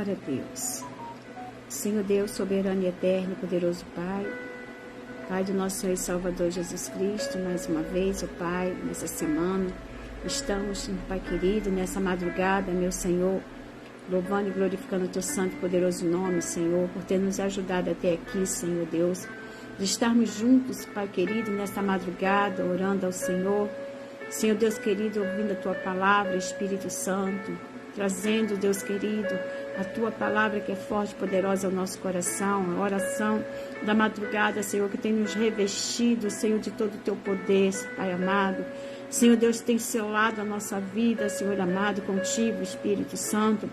Glória a Deus. Senhor Deus, soberano e eterno, poderoso Pai, Pai do nosso Senhor e Salvador Jesus Cristo, mais uma vez, ó Pai, nessa semana, estamos, Pai querido, nessa madrugada, meu Senhor, louvando e glorificando o Teu santo e poderoso nome, Senhor, por ter nos ajudado até aqui, Senhor Deus, de estarmos juntos, Pai querido, nessa madrugada, orando ao Senhor, Senhor Deus querido, ouvindo a Tua palavra, Espírito Santo, trazendo, Deus querido, a Tua palavra que é forte e poderosa ao nosso coração, a oração da madrugada, Senhor, que tem nos revestido, Senhor, de todo o Teu poder, Pai amado. Senhor Deus, tem selado a nossa vida, Senhor amado, contigo, Espírito Santo.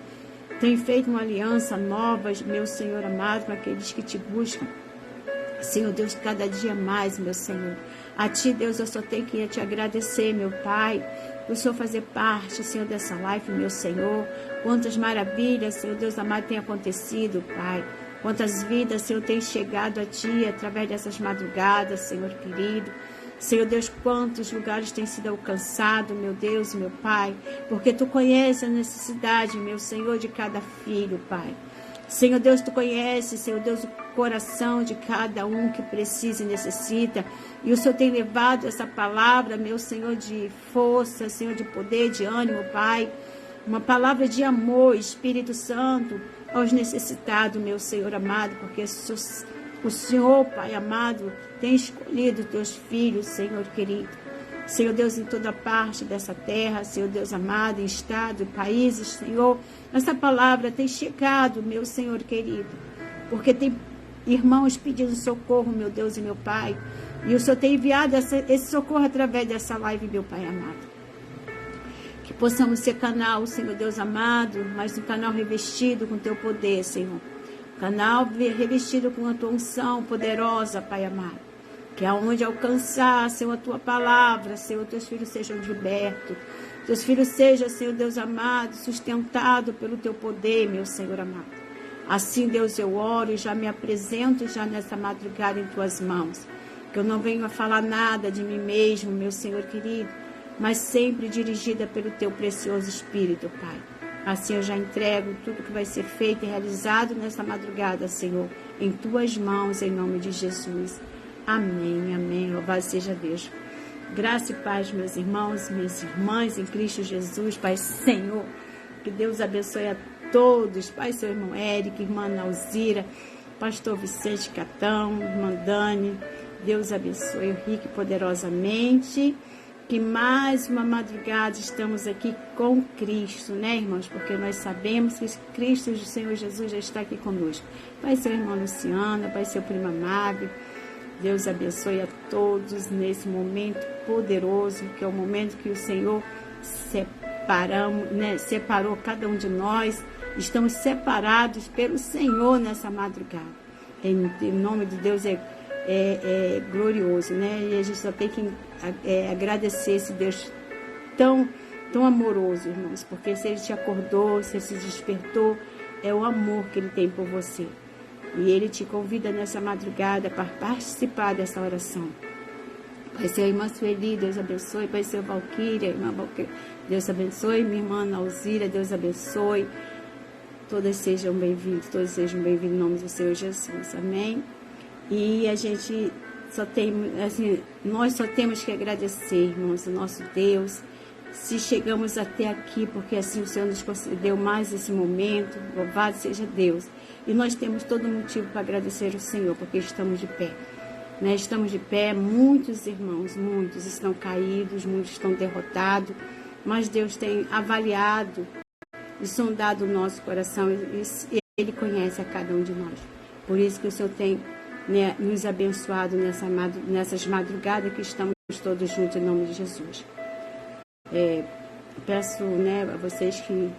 Tem feito uma aliança nova, meu Senhor amado, com aqueles que Te buscam. Senhor Deus, cada dia mais, meu Senhor. A Ti, Deus, eu só tenho que Te agradecer, meu Pai, por o Senhor fazer parte, Senhor, dessa live, meu Senhor. Quantas maravilhas, Senhor Deus amado, tem acontecido, Pai. Quantas vidas, Senhor, tem chegado a Ti através dessas madrugadas, Senhor querido. Senhor Deus, quantos lugares têm sido alcançados, meu Deus e meu Pai, porque Tu conheces a necessidade, meu Senhor, de cada filho, Pai. Senhor Deus, Tu conheces, Senhor Deus, o coração de cada um que precisa e necessita. E o Senhor tem levado essa palavra, meu Senhor, de força, Senhor, de poder, de ânimo, Pai. Uma palavra de amor, Espírito Santo, aos necessitados, meu Senhor amado, porque o Senhor, Pai amado, tem escolhido Teus filhos, Senhor querido. Senhor Deus, em toda parte dessa terra, Senhor Deus amado, em estado, países, Senhor, essa palavra tem chegado, meu Senhor querido, porque tem irmãos pedindo socorro, meu Deus e meu Pai, e o Senhor tem enviado esse socorro através dessa live, meu Pai amado. Que possamos ser canal, Senhor Deus amado, mas um canal revestido com Teu poder, Senhor. Um canal revestido com a Tua unção poderosa, Pai amado. Que aonde alcançar, Senhor, a Tua palavra, Senhor, Teus filhos sejam libertos. Teus filhos sejam, Senhor Deus amado, sustentados pelo Teu poder, meu Senhor amado. Assim, Deus, eu oro e já me apresento já nessa madrugada em Tuas mãos. Que eu não venho a falar nada de mim mesmo, meu Senhor querido, mas sempre dirigida pelo Teu precioso Espírito, Pai. Assim eu já entrego tudo que vai ser feito e realizado nessa madrugada, Senhor, em Tuas mãos, em nome de Jesus. Amém, amém. Louvado seja Deus. Graça e paz, meus irmãos, minhas irmãs, em Cristo Jesus, Pai Senhor. Que Deus abençoe a todos. Pai, seu irmão Érico, irmã Nauzira, pastor Vicente Catão, irmã Dani. Deus abençoe o rico e poderosamente. Que mais uma madrugada estamos aqui com Cristo, né, irmãos? Porque nós sabemos que Cristo, o Senhor Jesus, já está aqui conosco. Pai, seu irmão Luciana, Pai, seu primo Amável. Deus abençoe a todos nesse momento poderoso, que é o momento que o Senhor separou cada um de nós. Estamos separados pelo Senhor nessa madrugada. Em nome de Deus é glorioso, né? E a gente só tem que agradecer esse Deus tão amoroso, irmãos, porque se Ele te acordou, se Ele se despertou, é o amor que Ele tem por você. E Ele te convida nessa madrugada para participar dessa oração. Pai, seu irmã Sueli, Deus abençoe. Pai, seu Valquíria, irmã Valquíria, Deus abençoe. Minha irmã Nauzira, Deus abençoe. Todas sejam bem-vindos em nome do Senhor Jesus. Amém? E a gente só tem, assim, nós só temos que agradecer, irmãos, o nosso Deus, se chegamos até aqui, porque assim o Senhor nos concedeu mais esse momento. Louvado seja Deus. E nós temos todo motivo para agradecer ao Senhor, porque estamos de pé. Né? Estamos de pé, muitos irmãos, muitos estão caídos, muitos estão derrotados, mas Deus tem avaliado e sondado o nosso coração, e Ele conhece a cada um de nós. Por isso que o Senhor tem, né, nos abençoado nessas madrugadas que estamos todos juntos em nome de Jesus. Peço, né, a vocês que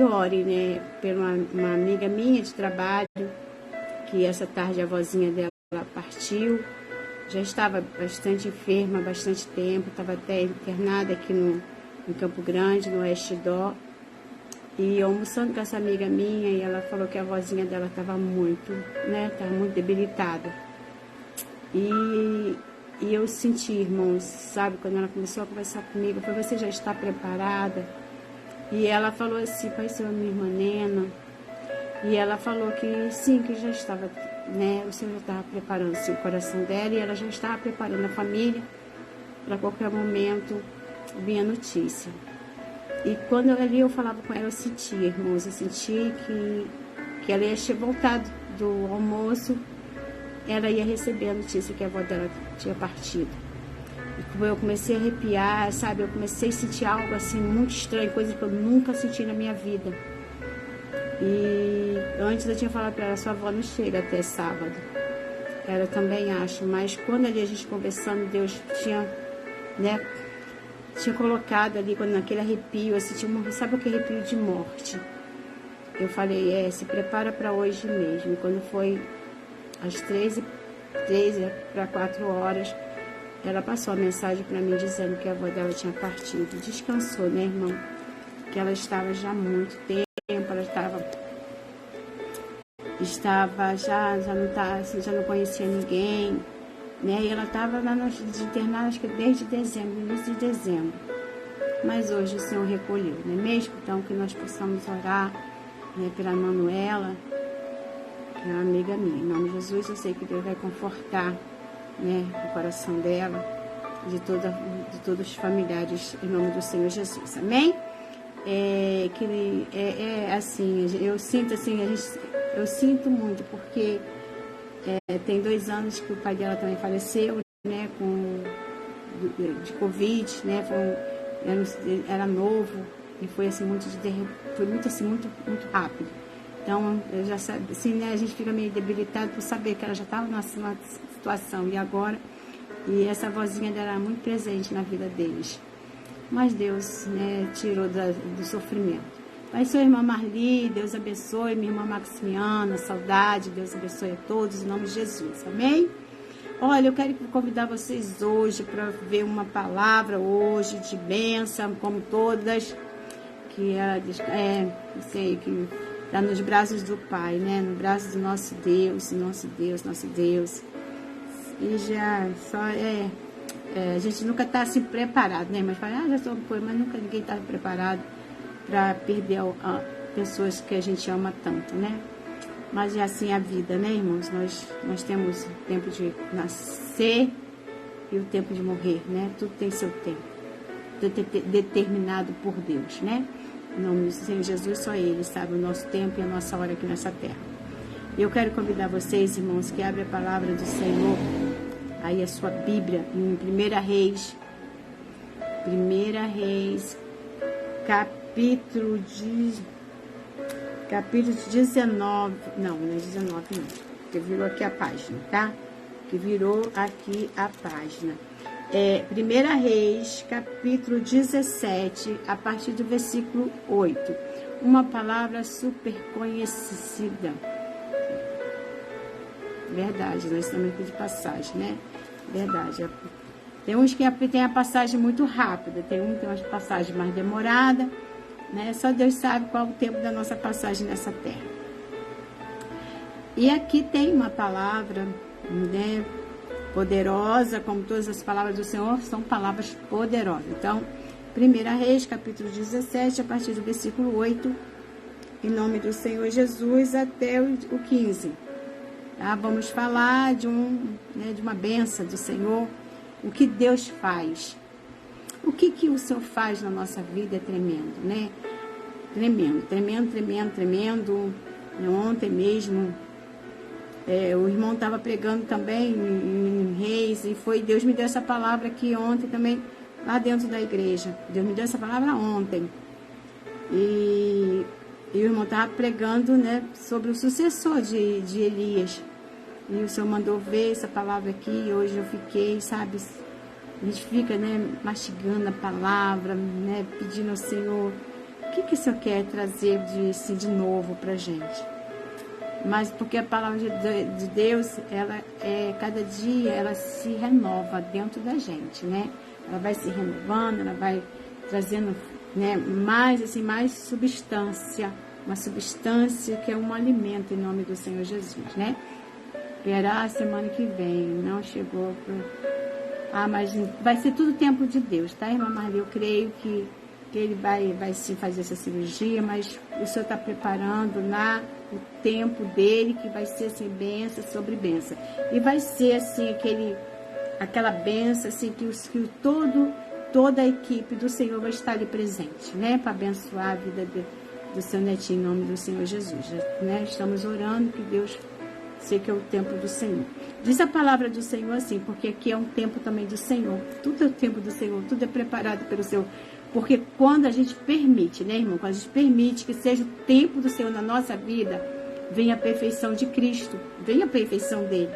orem, né, por uma amiga minha de trabalho, que essa tarde a vozinha dela partiu, já estava bastante enferma há bastante tempo, estava até internada aqui em Campo Grande, no Oeste Dó, e almoçando com essa amiga minha, e ela falou que a vozinha dela estava muito, né, estava muito debilitada. E eu senti, irmãos, sabe, quando ela começou a conversar comigo, eu falei, você já está preparada? E ela falou assim, pai, senhor, minha irmã Nena, E ela falou que sim, que já estava, né, o Senhor já estava preparando assim, o coração dela, e ela já estava preparando a família para qualquer momento vir a notícia. E quando eu falava com ela, eu sentia, irmãos, eu senti que ela ia ter voltado do almoço, ela ia receber a notícia que a avó dela tinha partido. E eu comecei a arrepiar, sabe, eu comecei a sentir algo assim muito estranho, coisa que eu nunca senti na minha vida. E antes eu tinha falado para ela, sua avó não chega até sábado. Ela também acha, mas quando ali a gente conversando, Deus tinha, né, tinha colocado ali, quando naquele arrepio, assim, sabe aquele arrepio de morte? Eu falei, se prepara para hoje mesmo. E quando foi às 13 para 4 horas, ela passou a mensagem para mim dizendo que a avó dela tinha partido. Descansou, né, irmão? Que ela estava já há muito tempo, ela estava já não conhecia ninguém, né? E ela estava lá internada, acho que desde dezembro, início de dezembro. Mas hoje o Senhor recolheu, não é mesmo? Então que nós possamos orar, né, pela Manuela, que é uma amiga minha. Em nome de Jesus, eu sei que Deus vai confortar, né, o coração dela, de todos os familiares, em nome do Senhor Jesus. Amém? Assim, eu sinto assim, eu sinto muito, porque tem 2 anos que o pai dela também faleceu, né, de Covid, né, era novo, e foi assim muito rápido. Então, eu já sabe, assim, né, a gente fica meio debilitado por saber que ela já estava numa situação, e agora, e essa vozinha dela era muito presente na vida deles. Mas Deus, né, tirou do sofrimento. Pai, sua irmã Marli, Deus abençoe, minha irmã Maximiana, saudade, Deus abençoe a todos, em nome de Jesus, amém? Olha, eu quero convidar vocês hoje para ver uma palavra hoje de bênção, como todas, que ela que está nos braços do Pai, né, no braço do nosso Deus. E já só a gente nunca está assim preparado, né? Mas fala, já estou, mas nunca ninguém está preparado para perder pessoas que a gente ama tanto, né? Mas é assim a vida, né, irmãos? Nós temos o tempo de nascer e o tempo de morrer, né? Tudo tem seu tempo, determinado por Deus, né? Em nome do Senhor Jesus, só Ele sabe o nosso tempo e a nossa hora aqui nessa terra. Eu quero convidar vocês, irmãos, que abrem a palavra do Senhor, aí a sua Bíblia, em 1 Reis, capítulo 19, não é 19 não, que virou aqui a página, tá? Que virou aqui a página. 1 Reis, capítulo 17, a partir do versículo 8. Uma palavra super conhecida. Verdade, nós estamos aqui de passagem, né? Verdade. Tem uns que tem a passagem muito rápida, tem uma passagem mais demorada, né? Só Deus sabe qual é o tempo da nossa passagem nessa terra. E aqui tem uma palavra, né, poderosa, como todas as palavras do Senhor, são palavras poderosas. Então, 1 Reis, capítulo 17, a partir do versículo 8, em nome do Senhor Jesus, até o 15. Tá? Vamos falar de uma bênção do Senhor, o que Deus faz. O que o Senhor faz na nossa vida é tremendo, né? Tremendo. Ontem mesmo, o irmão estava pregando também em Reis, e Deus me deu essa palavra aqui ontem também, lá dentro da igreja. Deus me deu essa palavra ontem. E o irmão estava pregando, né, sobre o sucessor de Elias. E o Senhor mandou ver essa palavra aqui, e hoje eu fiquei, sabe, a gente fica, né, mastigando a palavra, né, pedindo ao Senhor, o que o Senhor quer trazer de novo pra gente? Mas porque a palavra de Deus, ela cada dia ela se renova dentro da gente, né? Ela vai se renovando, ela vai trazendo, né, mais substância, uma substância que é um alimento em nome do Senhor Jesus, né? Esperar a semana que vem, não chegou mas vai ser tudo tempo de Deus, tá, irmã Marli? Eu creio que ele vai sim fazer essa cirurgia, mas o Senhor está preparando lá o tempo dele, que vai ser assim, bênção sobre bênção. E vai ser assim, aquela bênção assim, que toda a equipe do Senhor vai estar ali presente, né? Para abençoar a vida do seu netinho, em nome do Senhor Jesus, né? Estamos orando que Deus, sei que é o tempo do Senhor. Diz a palavra do Senhor assim, porque aqui é um tempo também do Senhor. Tudo é o tempo do Senhor, tudo é preparado pelo Senhor. Porque quando a gente permite, né, irmão? Quando a gente permite que seja o tempo do Senhor na nossa vida, vem a perfeição de Cristo, vem a perfeição dele.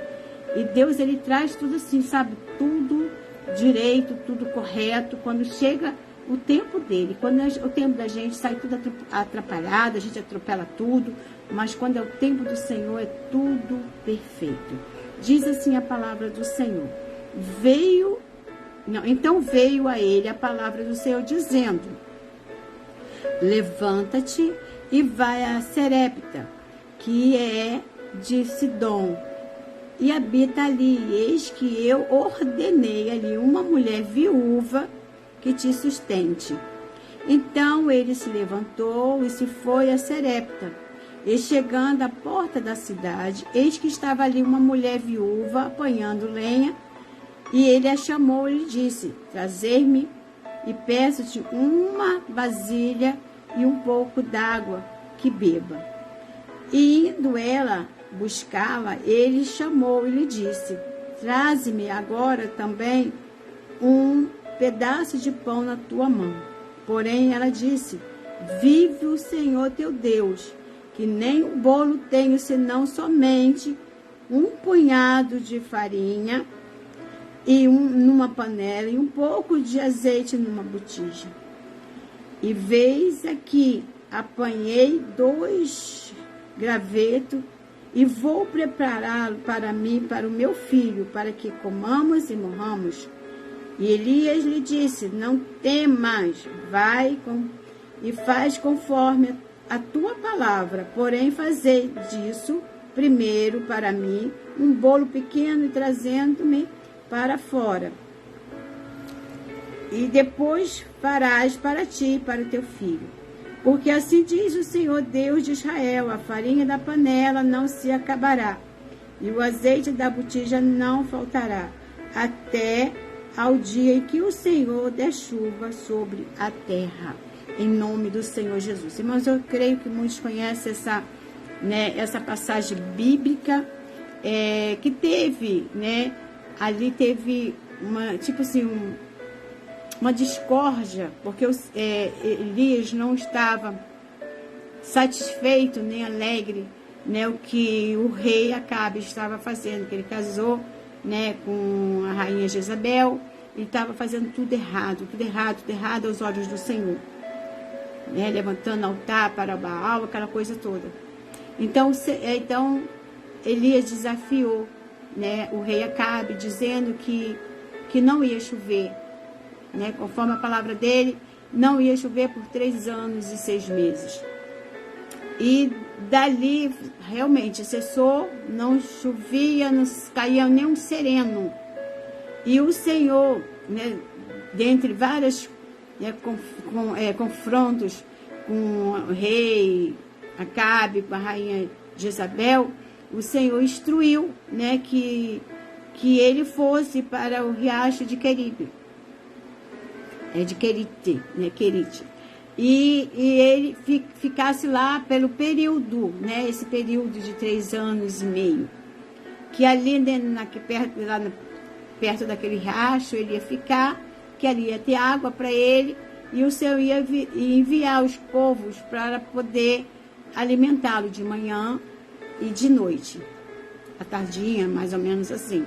E Deus, ele traz tudo assim, sabe? Tudo direito, tudo correto. Quando chega o tempo dele, quando o tempo da gente sai tudo atrapalhado, a gente atropela tudo. Mas quando é o tempo do Senhor, é tudo perfeito. Diz assim a palavra do Senhor. Então veio a ele a palavra do Senhor dizendo: levanta-te e vai a Serepta, que é de Sidom, e habita ali. Eis que eu ordenei ali uma mulher viúva que te sustente. Então ele se levantou e se foi a Serepta. E chegando à porta da cidade, eis que estava ali uma mulher viúva apanhando lenha. E ele a chamou e lhe disse: trazer-me e peço-te uma vasilha e um pouco d'água que beba. E indo ela buscá-la, ele chamou e lhe disse: traze-me agora também um pedaço de pão na tua mão. Porém ela disse: vive o Senhor teu Deus, que nem o bolo tenho, senão somente um punhado de farinha e numa panela e um pouco de azeite numa botija. E veis aqui, apanhei 2 gravetos e vou prepará-lo para mim, para o meu filho, para que comamos e morramos. E Elias lhe disse: não temas, vai e faz conforme a tua palavra, porém fazei disso primeiro para mim um bolo pequeno e trazendo-me para fora. E depois farás para ti e para o teu filho. Porque assim diz o Senhor Deus de Israel: a farinha da panela não se acabará, e o azeite da botija não faltará, até ao dia em que o Senhor der chuva sobre a terra. Em nome do Senhor Jesus. Irmãos, eu creio que muitos conhecem essa passagem bíblica que teve, né? Ali teve uma discórdia, porque Elias não estava satisfeito nem alegre, né, o que o rei Acabe estava fazendo, que ele casou, né, com a rainha Jezabel, ele estava fazendo tudo errado aos olhos do Senhor. Né, levantando altar para Baal, aquela coisa toda. Então Elias desafiou, né, o rei Acabe, dizendo que não ia chover, né, conforme a palavra dele, não ia chover por 3 anos e 6 meses. E dali realmente cessou, não chovia, não caía nem um sereno. E o Senhor, né, dentre várias confrontos com o rei Acabe, com a rainha Jezabel, o Senhor instruiu, né, que ele fosse para o riacho de Querite, né, Querite, e ele ficasse lá pelo período, né, esse período de 3 anos e meio, que ali perto daquele riacho ele ia ficar, que ali ia ter água para ele, e o Senhor ia enviar os povos para poder alimentá-lo de manhã e de noite, à tardinha, mais ou menos assim.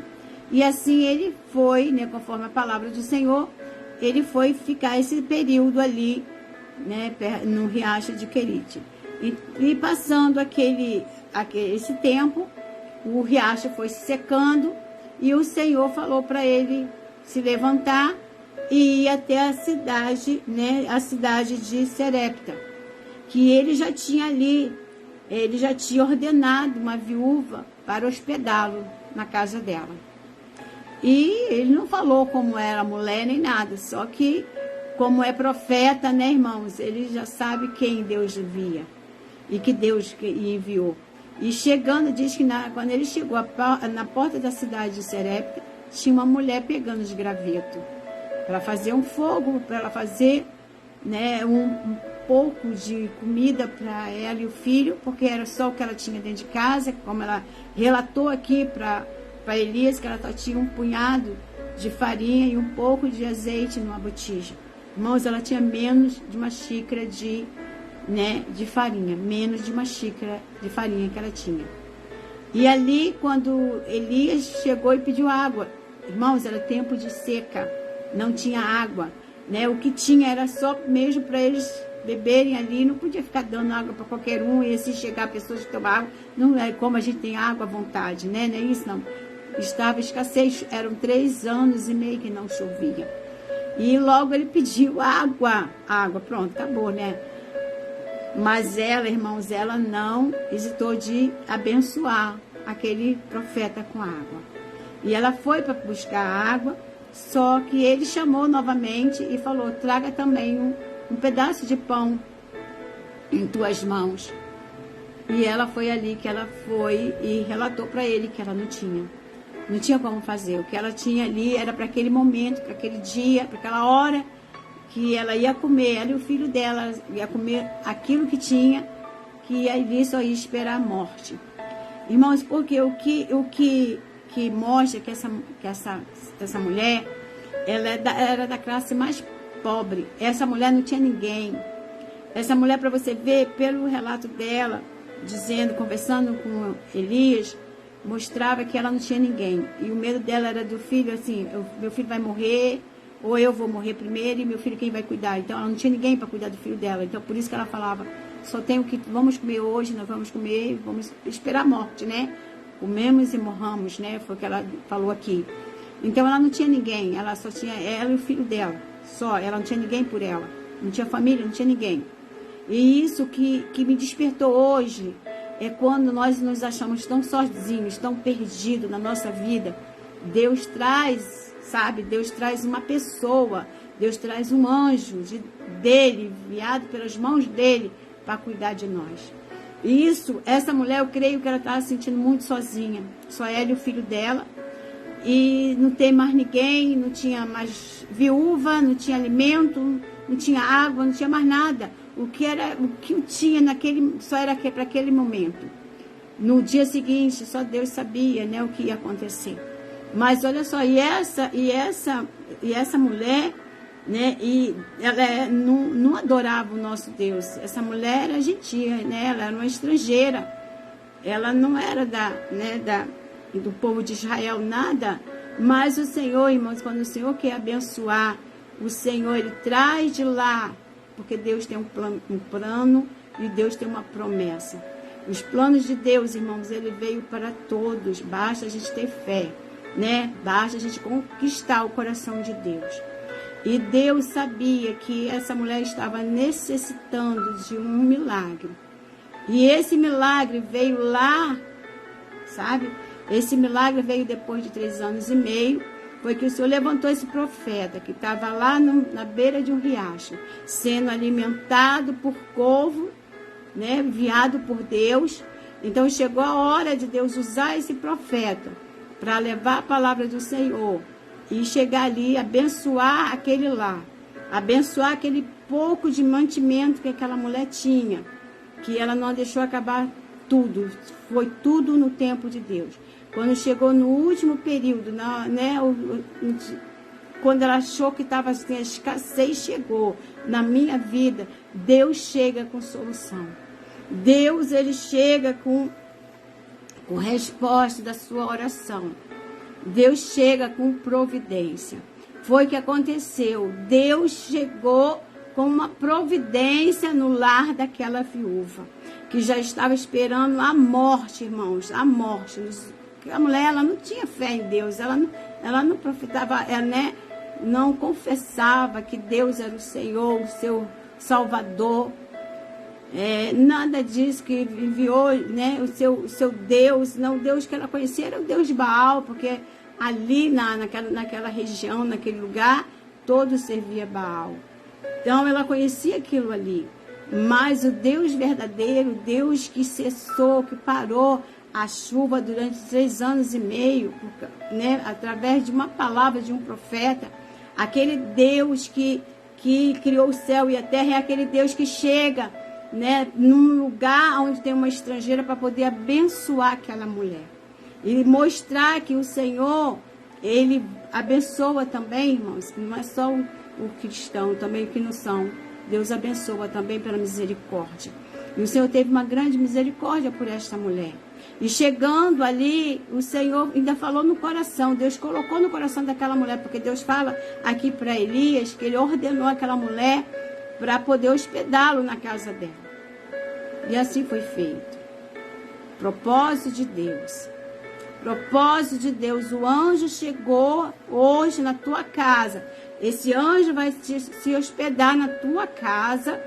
E assim ele foi, né, conforme a palavra do Senhor, ele foi ficar esse período ali, né, no riacho de Querite. E passando esse tempo, o riacho foi se secando, e o Senhor falou para ele se levantar e ir até a cidade, né, a cidade de Serepta, que ele já tinha ordenado uma viúva para hospedá-lo na casa dela. E ele não falou como era a mulher nem nada, só que como é profeta, né, irmãos, ele já sabe quem Deus via. e que Deus enviou. E chegando, diz que quando ele chegou na porta da cidade de Serepta, tinha uma mulher pegando os gravetos para fazer um fogo, para ela fazer, né, um pouco de comida para ela e o filho, porque era só o que ela tinha dentro de casa, como ela relatou aqui para Elias, que ela só tinha um punhado de farinha e um pouco de azeite numa botija. Irmãos, ela tinha menos de uma xícara de farinha, menos de uma xícara de farinha que ela tinha. E ali, quando Elias chegou e pediu água, irmãos, era tempo de seca, não tinha água, né? O que tinha era só mesmo para eles beberem ali, não podia ficar dando água para qualquer um, e assim chegar pessoas que tomam água, não é como a gente tem água à vontade, né? Não é isso, não. Estava escassez, eram 3 anos e meio que não chovia. E logo ele pediu água, pronto, acabou, né? Mas ela, irmãos, ela não hesitou de abençoar aquele profeta com água. E ela foi para buscar água, só que ele chamou novamente e falou, traga também um pedaço de pão em tuas mãos. E ela foi ali que ela foi e relatou para ele que ela não tinha como fazer. O que ela tinha ali era para aquele momento, para aquele dia, para aquela hora que ela ia comer, ela e o filho dela ia comer aquilo que tinha, que ali só ia esperar a morte. Irmãos, porque o que mostra que essa mulher, ela era da classe mais pobre. Essa mulher não tinha ninguém. Essa mulher, para você ver pelo relato dela, conversando com Elias, mostrava que ela não tinha ninguém. E o medo dela era do filho, assim, meu filho vai morrer, ou eu vou morrer primeiro, e meu filho quem vai cuidar? Então ela não tinha ninguém para cuidar do filho dela. Então por isso que ela falava, só tenho que, vamos comer hoje, nós vamos comer, vamos esperar a morte, né? Comemos e morramos, né? Foi o que ela falou aqui. Então ela não tinha ninguém, ela só tinha ela e o filho dela, só. Ela não tinha ninguém por ela, não tinha família, não tinha ninguém. E isso que me despertou hoje é quando nós nos achamos tão sozinhos, tão perdidos na nossa vida. Deus traz, sabe? Deus traz uma pessoa, Deus traz um anjo dele, enviado pelas mãos dele, para cuidar de nós. E isso, essa mulher, eu creio que ela estava se sentindo muito sozinha. Só ela e o filho dela. E não tem mais ninguém, não tinha mais viúva, não tinha alimento, não tinha água, não tinha mais nada. O que tinha só era para aquele momento. No dia seguinte, só Deus sabia, né, o que ia acontecer. Mas olha só, e essa mulher, né, e ela não adorava o nosso Deus. Essa mulher era gentia, né, ela era uma estrangeira. Ela não era do povo de Israel, nada. Mas o Senhor, irmãos, quando o Senhor quer abençoar, o Senhor, Ele traz de lá, porque Deus tem um plano e Deus tem uma promessa. Os planos de Deus, irmãos, Ele veio para todos, basta a gente ter fé, né? Basta a gente conquistar o coração de Deus. E Deus sabia que essa mulher estava necessitando de um milagre. E esse milagre veio lá, sabe? Esse milagre veio depois de 3 anos e meio, foi que o Senhor levantou esse profeta, que estava lá na beira de um riacho, sendo alimentado por corvo, né, enviado por Deus. Então chegou a hora de Deus usar esse profeta para levar a palavra do Senhor e chegar ali, abençoar aquele lá, abençoar aquele pouco de mantimento que aquela mulher tinha, que ela não deixou acabar tudo, foi tudo no tempo de Deus. Quando chegou no último período, né, quando ela achou que estava assim, a escassez chegou na minha vida, Deus chega com solução. Deus, Ele chega com resposta da sua oração. Deus chega com providência. Foi o que aconteceu. Deus chegou com uma providência no lar daquela viúva, que já estava esperando a morte, irmãos, a morte. A mulher, ela não tinha fé em Deus, ela não profetava, né, não confessava que Deus era o Senhor, o seu Salvador, nada disso, que enviou, né, o seu Deus. Não, o Deus que ela conhecia era o Deus de Baal, porque ali naquela região, naquele lugar, todo servia Baal. Então ela conhecia aquilo ali, Mas o Deus verdadeiro, Deus que cessou, que parou a chuva durante 3 anos e meio, né, através de uma palavra de um profeta, aquele Deus que criou o céu e a terra, é aquele Deus que chega, né, num lugar onde tem uma estrangeira para poder abençoar aquela mulher. E mostrar que o Senhor, Ele abençoa também, irmãos, não é só o cristão, também que não são. Deus abençoa também pela misericórdia. E o Senhor teve uma grande misericórdia por esta mulher. E chegando ali, o Senhor ainda falou no coração, Deus colocou no coração daquela mulher, porque Deus fala aqui para Elias que ele ordenou aquela mulher para poder hospedá-lo na casa dela. E assim foi feito. Propósito de Deus. Propósito de Deus. O anjo chegou hoje na tua casa. Esse anjo vai se hospedar na tua casa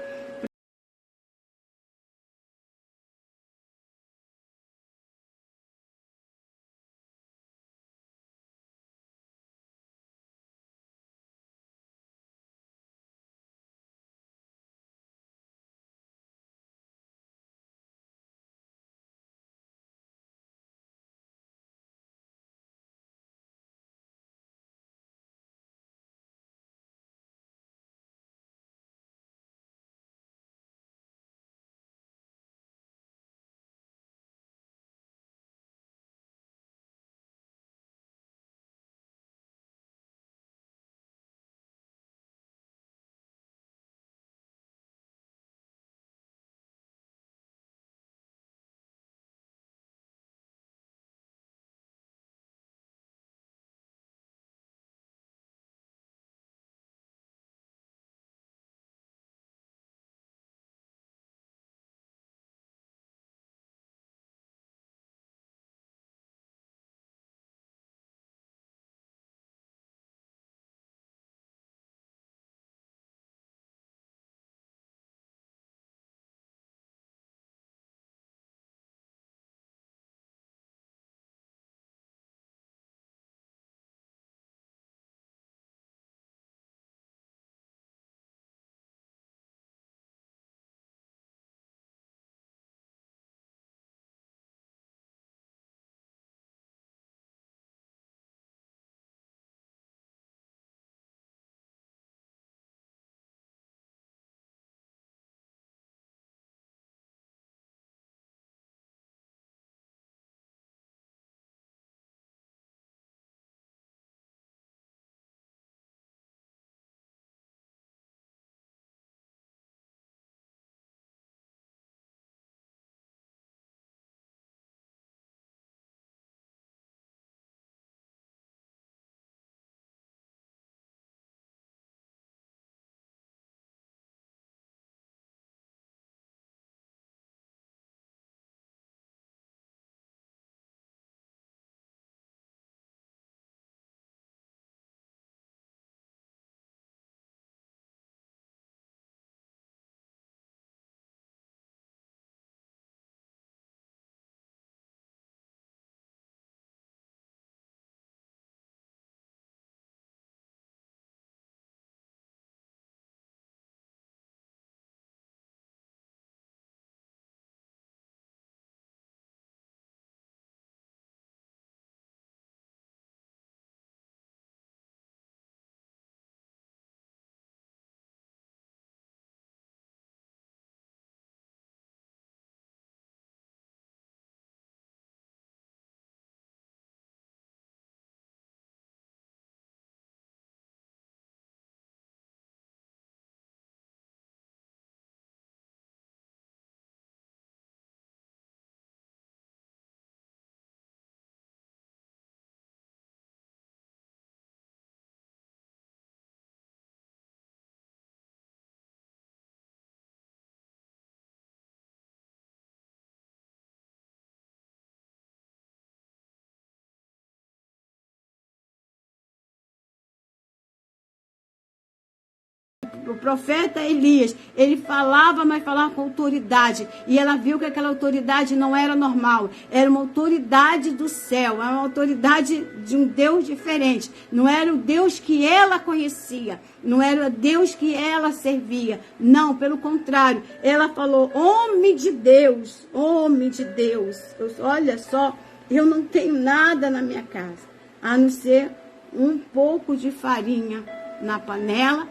o profeta Elias, ele falava, mas falava com autoridade. E ela viu que aquela autoridade não era normal. Era uma autoridade do céu. Era uma autoridade de um Deus diferente. Não era o Deus que ela conhecia. Não era o Deus que ela servia. Não, pelo contrário. Ela falou, homem de Deus, homem de Deus. Olha só, eu não tenho nada na minha casa, a não ser um pouco de farinha na panela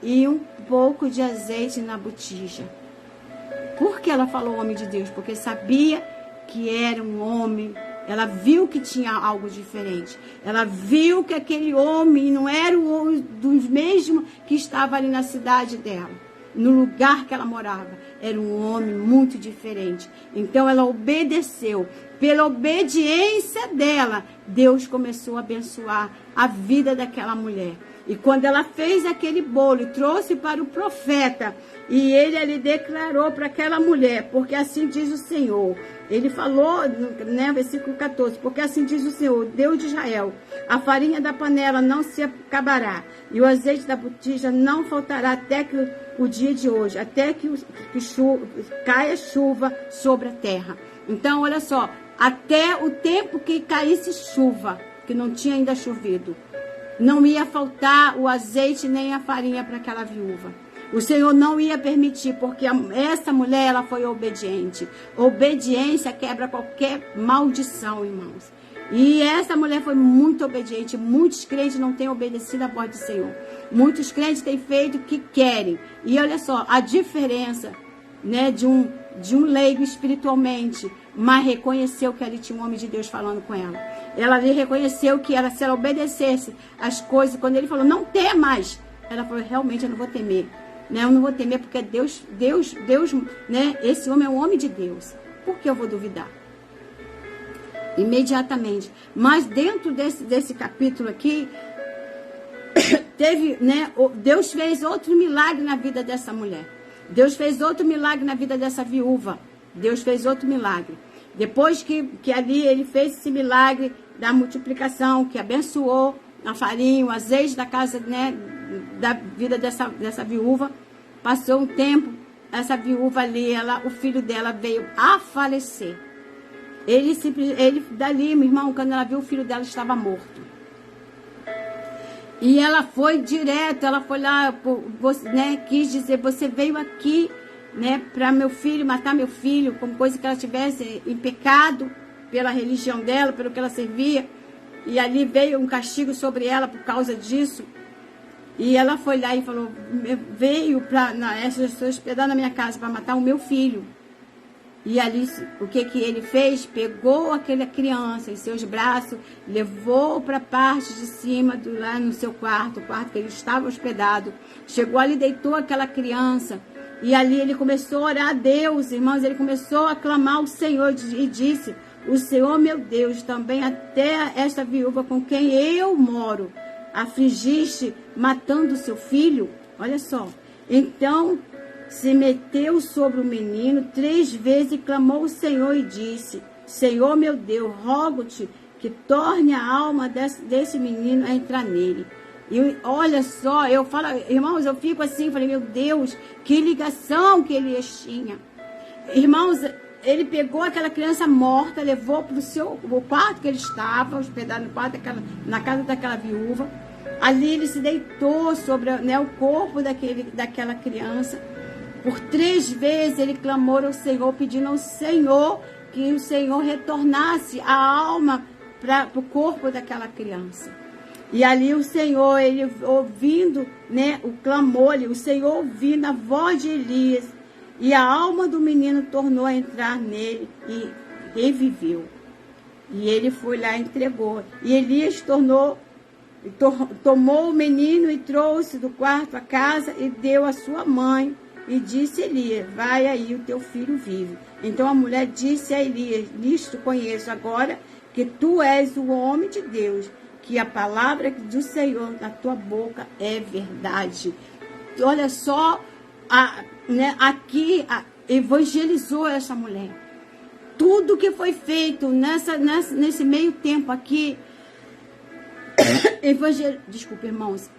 e um pouco de azeite na botija. Por que ela falou homem de Deus? Porque sabia que era um homem. Ela viu que tinha algo diferente. Ela viu que aquele homem não era o dos mesmos que estava ali na cidade dela, no lugar que ela morava. Era um homem muito diferente. Então ela obedeceu. Pela obediência dela, Deus começou a abençoar a vida daquela mulher. E quando ela fez aquele bolo e trouxe para o profeta, e ele ali declarou para aquela mulher, porque assim diz o Senhor. Ele falou, né, versículo 14, porque assim diz o Senhor, Deus de Israel, a farinha da panela não se acabará, e o azeite da botija não faltará até que o dia de hoje, até que caia chuva sobre a terra. Então, olha só, até o tempo que caísse chuva, que não tinha ainda chovido, não ia faltar o azeite nem a farinha para aquela viúva. O Senhor não ia permitir, porque essa mulher, ela foi obediente. Obediência quebra qualquer maldição, irmãos. E essa mulher foi muito obediente. Muitos crentes não têm obedecido à voz do Senhor. Muitos crentes têm feito o que querem. E olha só, a diferença, né, de um leigo espiritualmente, mas reconheceu que ali tinha um homem de Deus falando com ela. Ela ali reconheceu que se ela obedecesse as coisas, quando ele falou, não temas, ela falou, realmente eu não vou temer. Né? Eu não vou temer porque Deus, né? Esse homem é um homem de Deus. Por que eu vou duvidar? Imediatamente. Mas dentro desse capítulo aqui, teve, né? Deus fez outro milagre na vida dessa mulher. Deus fez outro milagre na vida dessa viúva. Deus fez outro milagre. Depois que ali ele fez esse milagre da multiplicação, que abençoou a farinha, o azeite da casa, né, da vida dessa viúva, passou um tempo, essa viúva ali, o filho dela veio a falecer. Ele dali, meu irmão, quando ela viu, o filho dela estava morto. E ela foi direto, ela foi lá, né, quis dizer, você veio aqui, né, para meu filho, matar meu filho, como coisa que ela tivesse em pecado pela religião dela, pelo que ela servia. E ali veio um castigo sobre ela por causa disso. E ela foi lá e falou, veio para essa pessoa hospedar na minha casa para matar o meu filho. E ali, o que ele fez? Pegou aquela criança em seus braços, levou para a parte de cima, lá no seu quarto, o quarto que ele estava hospedado. Chegou ali, deitou aquela criança. E ali ele começou a orar a Deus, irmãos. Ele começou a clamar ao Senhor e disse, o Senhor, meu Deus, também até esta viúva com quem eu moro, afligiste matando seu filho. Olha só. Então se meteu sobre o menino 3 vezes e clamou ao Senhor e disse, Senhor meu Deus, rogo-te que torne a alma desse menino a entrar nele. E olha só, eu falo, irmãos, eu fico assim, falei, meu Deus, que ligação que Elias tinha. Irmãos, ele pegou aquela criança morta, levou para o quarto que ele estava, hospedado no quarto na casa daquela viúva. Ali ele se deitou sobre, né, o corpo daquela criança. Por 3 vezes ele clamou ao Senhor, pedindo ao Senhor que o Senhor retornasse a alma para o corpo daquela criança. E ali o Senhor, ele ouvindo, né, o clamor, o Senhor ouvindo a voz de Elias, e a alma do menino tornou a entrar nele e reviveu. E ele foi lá e entregou. E Elias tomou o menino e trouxe do quarto a casa e deu à sua mãe. E disse Elias, vai aí, o teu filho vive. Então a mulher disse a Elias, nisto conheço agora que tu és o homem de Deus, que a palavra do Senhor na tua boca é verdade. Olha só, aqui evangelizou essa mulher. Tudo que foi feito nesse meio tempo aqui, desculpa, irmãos,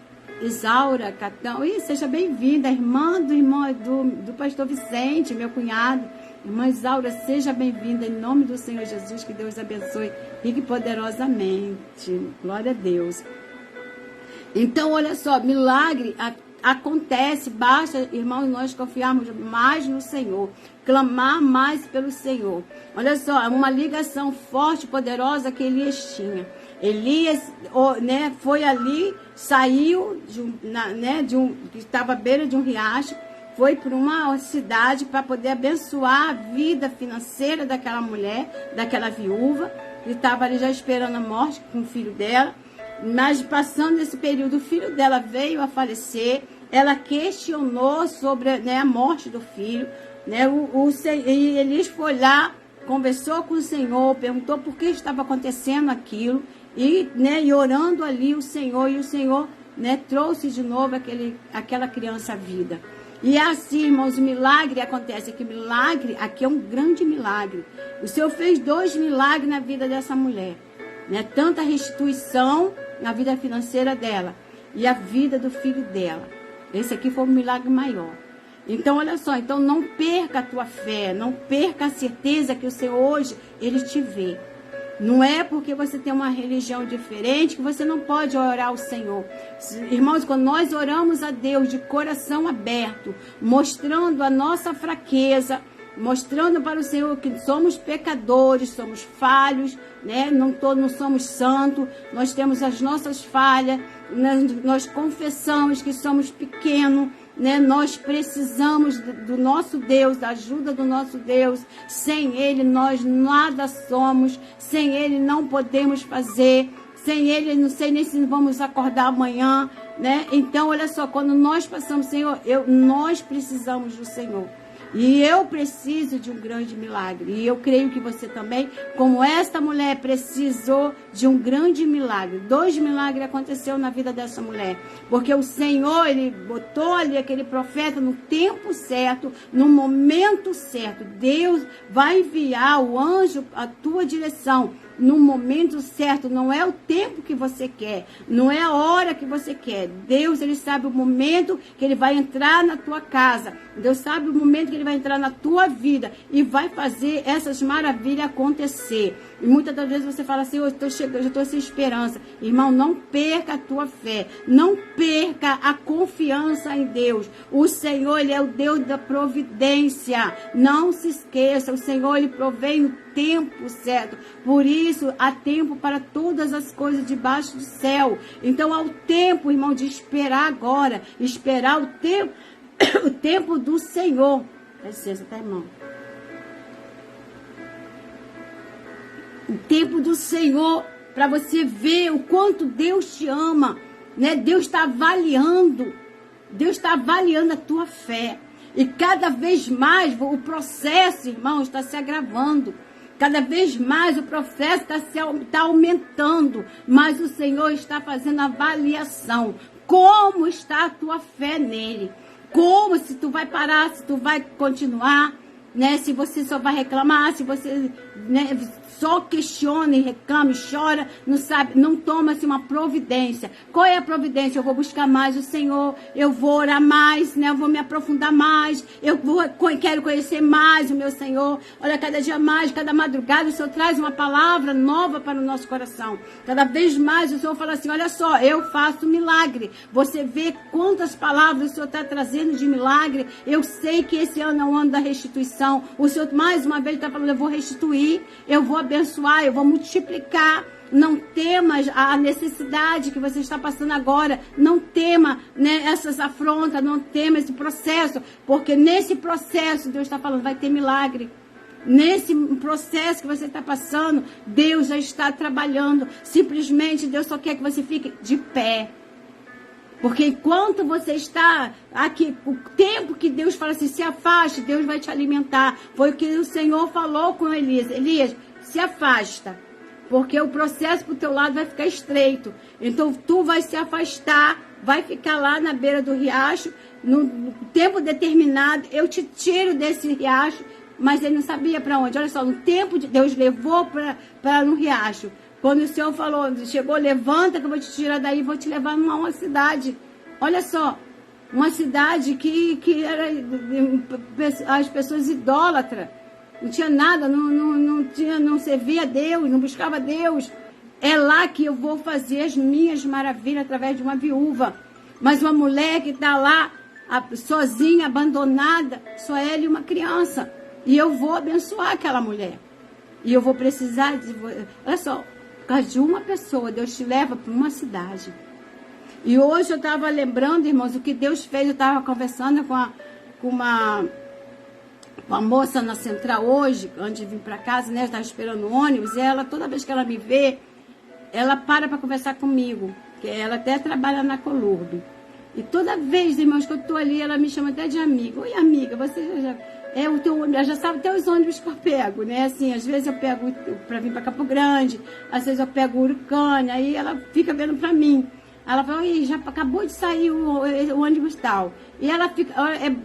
Isaura Catão. Seja bem-vinda, irmã do pastor Vicente, meu cunhado. Irmã Isaura, seja bem-vinda em nome do Senhor Jesus, que Deus abençoe rica e poderosamente. Glória a Deus. Então, olha só, milagre acontece, basta, irmãos, nós confiarmos mais no Senhor, clamar mais pelo Senhor. Olha só, uma ligação forte, poderosa que Elias tinha. Elias, né, foi ali, saiu que estava à beira de um riacho, foi para uma cidade para poder abençoar a vida financeira daquela mulher, daquela viúva, que estava ali já esperando a morte com o filho dela. Mas passando esse período, o filho dela veio a falecer, ela questionou sobre, né, a morte do filho, né, e Elias foi lá, conversou com o Senhor, perguntou por que estava acontecendo aquilo, e orando ali o Senhor, né, trouxe de novo aquela criança à vida. E assim, irmãos, o milagre acontece aqui. Milagre, aqui é um grande milagre. O Senhor fez 2 milagres na vida dessa mulher, né? Tanta restituição na vida financeira dela e a vida do filho dela. Esse aqui foi um milagre maior. Então, olha só, então não perca a tua fé, não perca a certeza que o Senhor hoje, Ele te vê. Não é porque você tem uma religião diferente que você não pode orar ao Senhor. Irmãos, quando nós oramos a Deus de coração aberto, mostrando a nossa fraqueza, mostrando para o Senhor que somos pecadores, somos falhos, né? Não somos santos, nós temos as nossas falhas, nós confessamos que somos pequenos, né? Nós precisamos do nosso Deus, da ajuda do nosso Deus. Sem Ele nós nada somos, sem Ele não podemos fazer, sem Ele não sei nem se vamos acordar amanhã, né? Então olha só, quando nós passamos, Senhor, nós precisamos do Senhor. E eu preciso de um grande milagre. E eu creio que você também, como esta mulher, precisou de um grande milagre. 2 milagres aconteceram na vida dessa mulher. Porque o Senhor, Ele botou ali aquele profeta no tempo certo, no momento certo. Deus vai enviar o anjo à tua direção no momento certo. Não é o tempo que você quer, não é a hora que você quer. Deus, Ele sabe o momento que Ele vai entrar na tua casa. Deus sabe o momento que Ele vai entrar na tua vida e vai fazer essas maravilhas acontecer. E muitas das vezes você fala assim, eu já estou sem esperança. Irmão, não perca a tua fé, não perca a confiança em Deus. O Senhor, Ele é o Deus da providência. Não se esqueça, o Senhor, Ele provém no tempo certo. Por isso, há tempo para todas as coisas debaixo do céu. Então, há o tempo, irmão, de esperar agora, esperar o tempo do Senhor. Dá licença, tá, irmão? O tempo do Senhor, para você ver o quanto Deus te ama, né? Deus está avaliando a tua fé. E cada vez mais o processo, irmãos, está se agravando. Cada vez mais o processo está aumentando. Mas o Senhor está fazendo avaliação. Como está a tua fé nele? Como, se tu vai parar, se tu vai continuar, né? Se você só vai reclamar, se você, né, só questiona e reclama e chora, não sabe, não toma-se uma providência. Qual é a providência? Eu vou buscar mais o Senhor, eu vou orar mais, né? Eu vou me aprofundar mais, quero conhecer mais o meu Senhor. Olha, cada dia mais, cada madrugada, o Senhor traz uma palavra nova para o nosso coração. Cada vez mais o Senhor fala assim, olha só, eu faço milagre. Você vê quantas palavras o Senhor está trazendo de milagre. Eu sei que esse ano é o ano da restituição. O Senhor, mais uma vez, está falando, eu vou restituir, eu vou abençoar, eu vou multiplicar. Não temas a necessidade que você está passando agora. Não tema, né, essas afrontas, não tema esse processo, porque nesse processo Deus está falando, vai ter milagre. Nesse processo que você está passando, Deus já está trabalhando. Simplesmente Deus só quer que você fique de pé. Porque enquanto você está aqui, o tempo que Deus fala assim, se afaste, Deus vai te alimentar. Foi o que o Senhor falou com Elias. Elias, se afasta, porque o processo para o teu lado vai ficar estreito. Então tu vai se afastar, vai ficar lá na beira do riacho, no tempo determinado, eu te tiro desse riacho, mas ele não sabia para onde. Olha só, no tempo de Deus levou para no riacho. Quando o Senhor falou, chegou, levanta que eu vou te tirar daí, vou te levar numa cidade. Olha só, uma cidade que era as pessoas idólatras. Não tinha nada, não servia a Deus, não buscava a Deus. É lá que eu vou fazer as minhas maravilhas através de uma viúva. Mas uma mulher que está lá, sozinha, abandonada, só ela e uma criança. E eu vou abençoar aquela mulher. E eu vou precisar de... Olha só, por causa de uma pessoa, Deus te leva para uma cidade. E hoje eu estava lembrando, irmãos, o que Deus fez. Eu estava conversando com uma moça na Central hoje, antes de vir para casa, né? Eu estava esperando o ônibus. E ela, toda vez que ela me vê, ela para conversar comigo. Que ela até trabalha na Colurbe. E toda vez, irmãos, que eu estou ali, ela me chama até de amiga. Oi, amiga, você já sabe até os ônibus que eu pego, né? Assim, às vezes eu pego para vir para Campo Grande, às vezes eu pego o Urucânia, aí ela fica vendo para mim. Ela fala, já acabou de sair o ônibus tal. E ela fica,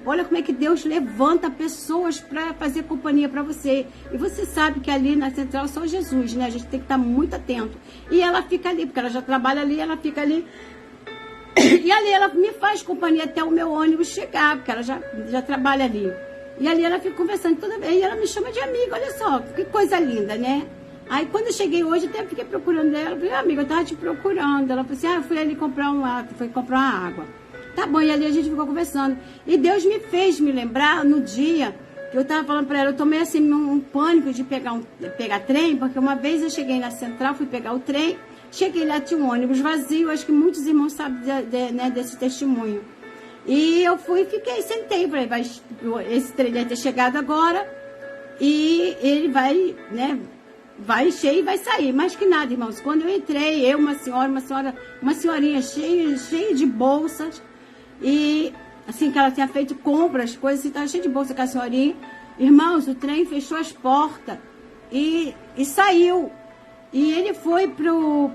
olha como é que Deus levanta pessoas para fazer companhia para você. E você sabe que ali na Central é só Jesus, né? A gente tem que estar muito atento. E ela fica ali, porque ela já trabalha ali, ela fica ali. E ali ela me faz companhia até o meu ônibus chegar, porque ela já trabalha ali. E ali ela fica conversando toda vez. E ela me chama de amiga, olha só, que coisa linda, né? Aí quando eu cheguei hoje, até fiquei procurando ela. Falei, amiga, eu tava te procurando. Ela falou assim, eu fui ali comprar uma água. Tá bom, e ali a gente ficou conversando. E Deus me fez me lembrar no dia que eu tava falando pra ela, eu tomei assim um pânico de pegar trem, porque uma vez eu cheguei na Central, fui pegar o trem, cheguei lá, tinha um ônibus vazio, acho que muitos irmãos sabem né, desse testemunho. E eu fui, sentei, falei, esse trem deve ter chegado agora, e ele vai, né, vai encher e vai sair. Mais que nada, irmãos. Quando eu entrei, uma senhorinha cheia de bolsas. E assim, que ela tinha feito compras, coisas assim, estava cheia de bolsa com a senhorinha. Irmãos, o trem fechou as portas e saiu. E ele foi pro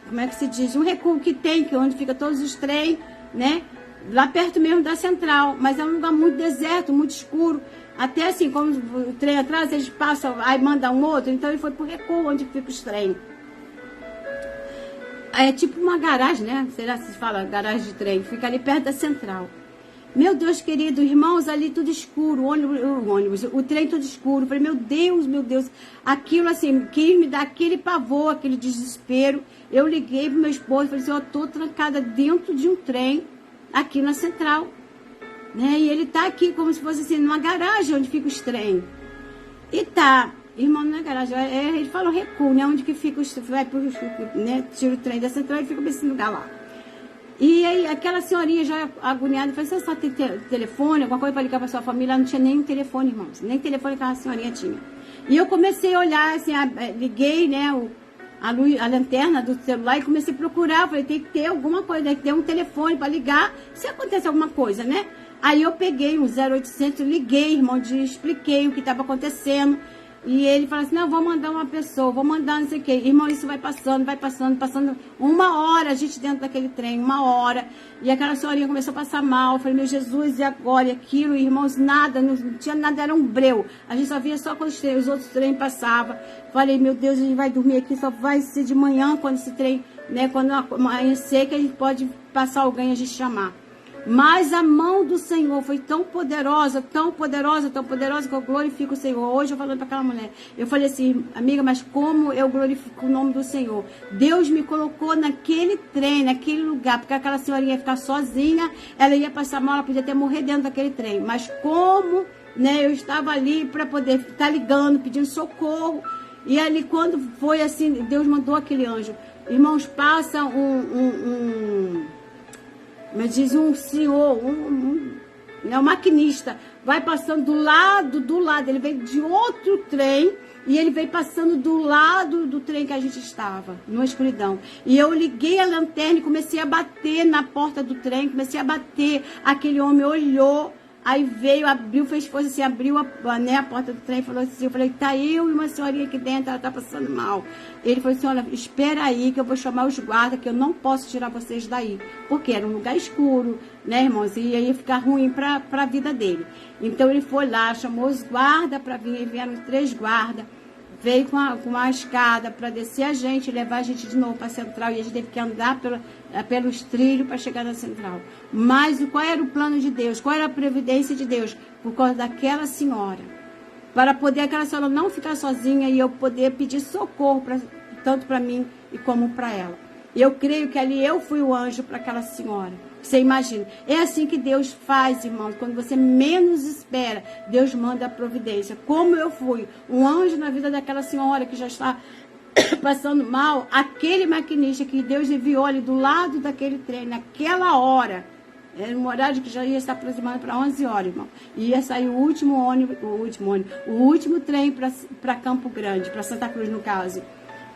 como é que se diz? Um recuo que tem, que é onde fica todos os trens, né? Lá perto mesmo da Central. Mas é um lugar muito deserto, muito escuro. Até assim, como o trem atrás, eles passam, aí manda um outro, então ele foi pro recuo, onde fica os trem. É tipo uma garagem, né? Será que se fala garagem de trem? Fica ali perto da Central. Meu Deus querido, irmãos, ali tudo escuro, o trem tudo escuro. Falei, meu Deus, aquilo assim, quis me dar aquele pavor, aquele desespero. Eu liguei pro meu esposo e falei assim, eu tô trancada dentro de um trem aqui na Central. Né? E ele tá aqui como se fosse assim, numa garagem onde fica os trem. E tá, irmão, não é garagem, ele fala o recuo, né? Onde que fica vai pro, né? Tira o trem da Central e fica nesse lugar lá. E aí aquela senhorinha já agoniada, falou, você só tem telefone, alguma coisa para ligar para sua família? Ela não tinha nenhum telefone, irmãos, nem telefone que a senhorinha tinha. E eu comecei a olhar, assim, liguei, né, a lanterna do celular e comecei a procurar, falei, tem que ter alguma coisa, tem que ter um telefone para ligar, se acontecer alguma coisa, né? Aí eu peguei um 0800, liguei, irmão, expliquei o que estava acontecendo. E ele falou assim, não, vou mandar uma pessoa, vou mandar não sei o quê. Irmão, isso vai passando 1 hora a gente dentro daquele trem, 1 hora. E aquela senhorinha começou a passar mal. Eu falei, meu Jesus, e agora? E aquilo, irmãos, nada, não tinha nada, era um breu. A gente só via só quando os outros trem passavam. Falei, meu Deus, a gente vai dormir aqui, só vai ser de manhã quando esse trem, né, quando amanhecer, que a gente pode passar alguém e a gente chamar. Mas a mão do Senhor foi tão poderosa, que eu glorifico o Senhor. Hoje eu falando para aquela mulher, eu falei assim, amiga, mas como eu glorifico o nome do Senhor? Deus me colocou naquele trem, naquele lugar, porque aquela senhorinha ia ficar sozinha, ela ia passar mal, ela podia até morrer dentro daquele trem. Mas como, né, eu estava ali para poder estar ligando, pedindo socorro. E ali quando foi assim, Deus mandou aquele anjo. Irmãos, passa mas diz um senhor, um maquinista, vai passando do lado, ele veio de outro trem, e ele veio passando do lado do trem que a gente estava, numa escuridão. E eu liguei a lanterna e comecei a bater na porta do trem, aquele homem olhou, aí veio, abriu, fez força assim, abriu a porta do trem, falou assim, eu falei, tá eu e uma senhorinha aqui dentro, ela tá passando mal. Ele falou assim, olha, espera aí que eu vou chamar os guardas, que eu não posso tirar vocês daí, porque era um lugar escuro, né, irmãos, e aí ia ficar ruim para a vida dele. Então ele foi lá, chamou os guardas para vir, vieram 3 guardas, veio com uma escada para descer a gente, levar a gente de novo para a central, e a gente teve que andar pelos trilhos para chegar na central. Mas qual era o plano de Deus? Qual era a previdência de Deus? Por causa daquela senhora. Para poder aquela senhora não ficar sozinha e eu poder pedir socorro, tanto para mim e como para ela. Eu creio que ali eu fui o anjo para aquela senhora. Você imagina. É assim que Deus faz, irmãos. Quando você menos espera, Deus manda a providência. Como eu fui um anjo na vida daquela senhora que já está passando mal, aquele maquinista que Deus enviou ali do lado daquele trem, naquela hora, era um horário que já ia estar aproximando para 11 horas, irmão. E ia sair o último trem para Campo Grande, para Santa Cruz, no caso.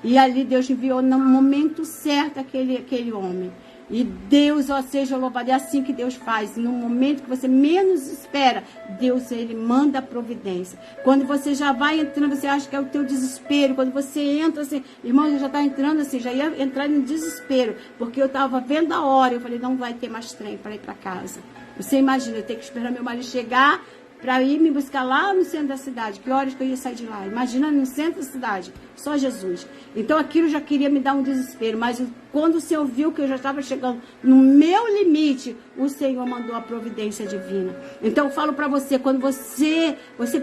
E ali Deus enviou no momento certo aquele homem. E Deus, ó, seja louvado. É assim que Deus faz. No momento que você menos espera, Deus, ele manda a providência. Quando você já vai entrando, você acha que é o teu desespero. Quando você entra assim, irmão, já está entrando assim, já ia entrar em desespero. Porque eu estava vendo a hora. Eu falei, não vai ter mais trem para ir para casa. Você imagina, eu tenho que esperar meu marido chegar para ir me buscar lá no centro da cidade. Que horas que eu ia sair de lá? Imagina no centro da cidade. Só Jesus. Então aquilo já queria me dar um desespero. Mas quando o Senhor viu que eu já estava chegando no meu limite, o Senhor mandou a providência divina. Então eu falo para você, quando você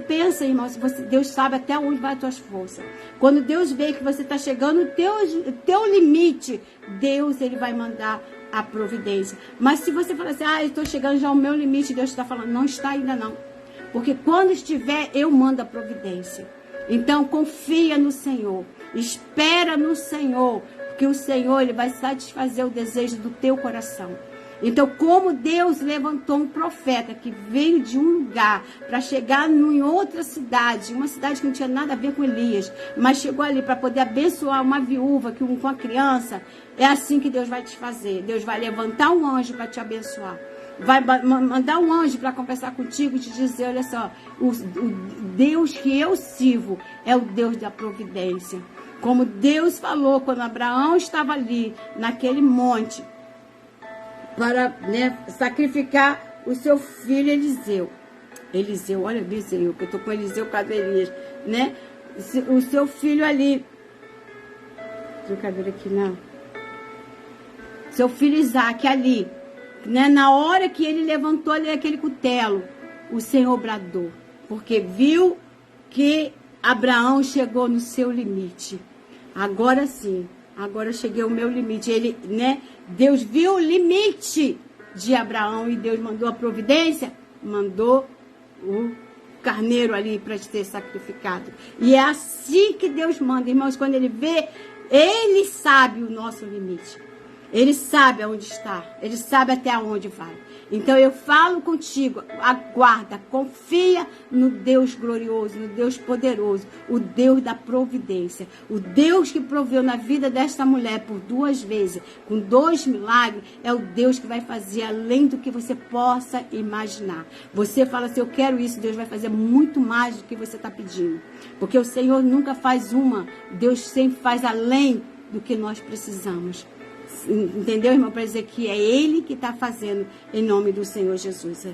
pensa, irmão, Deus sabe até onde vai as tuas forças. Quando Deus vê que você está chegando no teu limite, Deus, ele vai mandar a providência. Mas se você falar assim, eu estou chegando já ao meu limite, Deus está falando, não está ainda não. Porque quando estiver, eu mando a providência. Então, confia no Senhor. Espera no Senhor. Porque o Senhor, ele vai satisfazer o desejo do teu coração. Então, como Deus levantou um profeta que veio de um lugar para chegar em outra cidade, uma cidade que não tinha nada a ver com Elias, mas chegou ali para poder abençoar uma viúva com a criança, é assim que Deus vai te fazer. Deus vai levantar um anjo para te abençoar. Vai mandar um anjo para conversar contigo e te dizer, olha só, o Deus que eu sirvo é o Deus da providência. Como Deus falou quando Abraão estava ali, naquele monte, para sacrificar o seu filho Eliseu. Olha Eliseu, que eu estou com Eliseu Cadeirinhas, né? O seu filho ali, brincadeira aqui não. Seu filho Isaac ali. Né? Na hora que ele levantou ali aquele cutelo, o Senhor bradou, porque viu que Abraão chegou no seu limite. Agora sim, agora eu cheguei ao meu limite. Ele, né? Deus viu o limite de Abraão e Deus mandou a providência, mandou o carneiro ali para ser sacrificado. E é assim que Deus manda, irmãos, quando ele vê, ele sabe o nosso limite. Ele sabe aonde está. Ele sabe até aonde vai. Então eu falo contigo, aguarda, confia no Deus glorioso, no Deus poderoso, o Deus da providência. O Deus que proveu na vida desta mulher por 2 vezes, com 2 milagres, é o Deus que vai fazer além do que você possa imaginar. Você fala assim, eu quero isso, Deus vai fazer muito mais do que você está pedindo. Porque o Senhor nunca faz Deus sempre faz além do que nós precisamos. Entendeu, irmão? Para dizer que é Ele que está fazendo em nome do Senhor Jesus.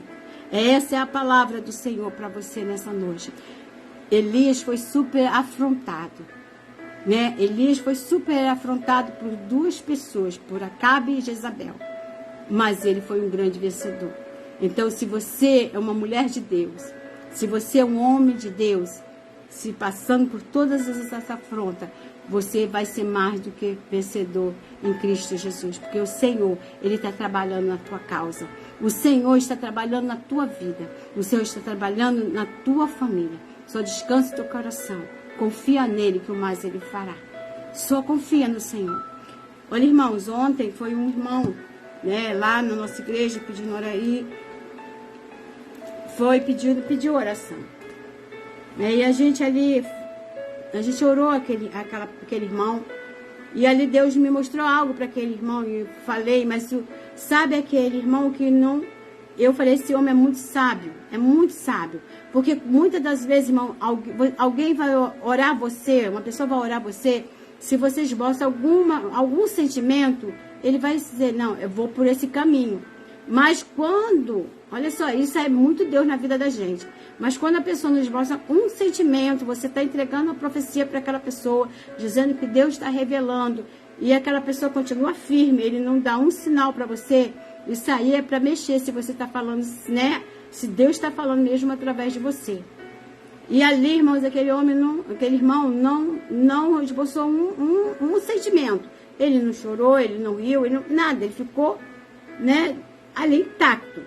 Essa é a palavra do Senhor para você nessa noite. Elias foi super afrontado. Né? Elias foi super afrontado por 2 pessoas, por Acabe e Jezabel. Mas ele foi um grande vencedor. Então, se você é uma mulher de Deus, se você é um homem de Deus, se passando por todas essas afrontas, você vai ser mais do que vencedor em Cristo Jesus. Porque o Senhor, Ele está trabalhando na tua causa. O Senhor está trabalhando na tua vida. O Senhor está trabalhando na tua família. Só descansa o teu coração. Confia nele que o mais Ele fará. Só confia no Senhor. Olha, irmãos, ontem foi um irmão, né, lá na nossa igreja pedindo oração. Pediu oração. E a gente ali... A gente orou aquele irmão. E ali Deus me mostrou algo para aquele irmão. E eu falei, mas sabe aquele irmão que não... Eu falei, esse homem é muito sábio. É muito sábio. Porque muitas das vezes, irmão, alguém vai orar você, uma pessoa vai orar você. Se você esboça algum sentimento, ele vai dizer, não, eu vou por esse caminho. Mas quando Olha só, isso é muito Deus na vida da gente. Mas quando a pessoa nos mostra um sentimento, você está entregando uma profecia para aquela pessoa, dizendo que Deus está revelando, e aquela pessoa continua firme, ele não dá um sinal para você, isso aí é para mexer, se você está falando, né? Se Deus está falando mesmo através de você. E ali, irmãos, aquele irmão não esboçou um sentimento. Ele não chorou, ele não riu, nada, ele ficou, né, ali intacto.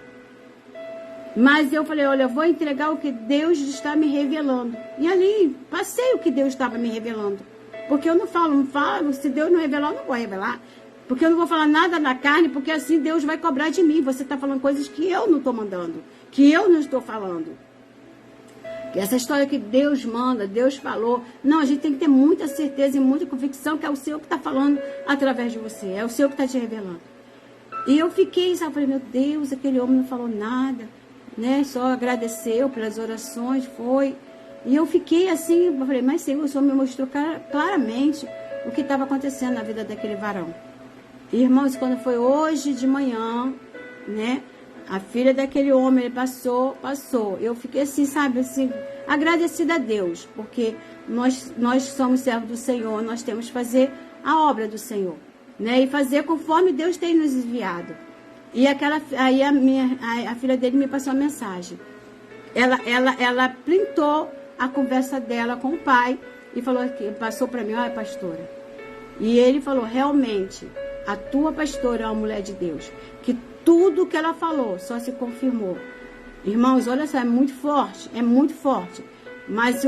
Mas eu falei, olha, eu vou entregar o que Deus está me revelando. E ali, passei o que Deus estava me revelando. Porque eu não falo, se Deus não revelar, eu não vou revelar. Porque eu não vou falar nada na carne, porque assim Deus vai cobrar de mim. Você está falando coisas que eu não estou mandando, que eu não estou falando. Que essa história que Deus manda, Deus falou. Não, a gente tem que ter muita certeza e muita convicção que é o Senhor que está falando através de você. É o Senhor que está te revelando. E eu fiquei, sabe, falei, meu Deus, aquele homem não falou nada, né? Só agradeceu pelas orações, foi. E eu fiquei assim, eu falei, mas Senhor, o Senhor me mostrou claramente o que estava acontecendo na vida daquele varão. E, irmãos, quando foi hoje de manhã, né? A filha daquele homem, ele passou. Eu fiquei assim, sabe, assim, agradecida a Deus, porque nós somos servos do Senhor, nós temos que fazer a obra do Senhor, né? E fazer conforme Deus tem nos enviado. E aí a filha dele me passou uma mensagem. Ela printou a conversa dela com o pai e falou aqui, passou para mim, olha, pastora. E ele falou, realmente, a tua pastora é uma mulher de Deus, que tudo que ela falou só se confirmou. Irmãos, olha só, é muito forte. Mas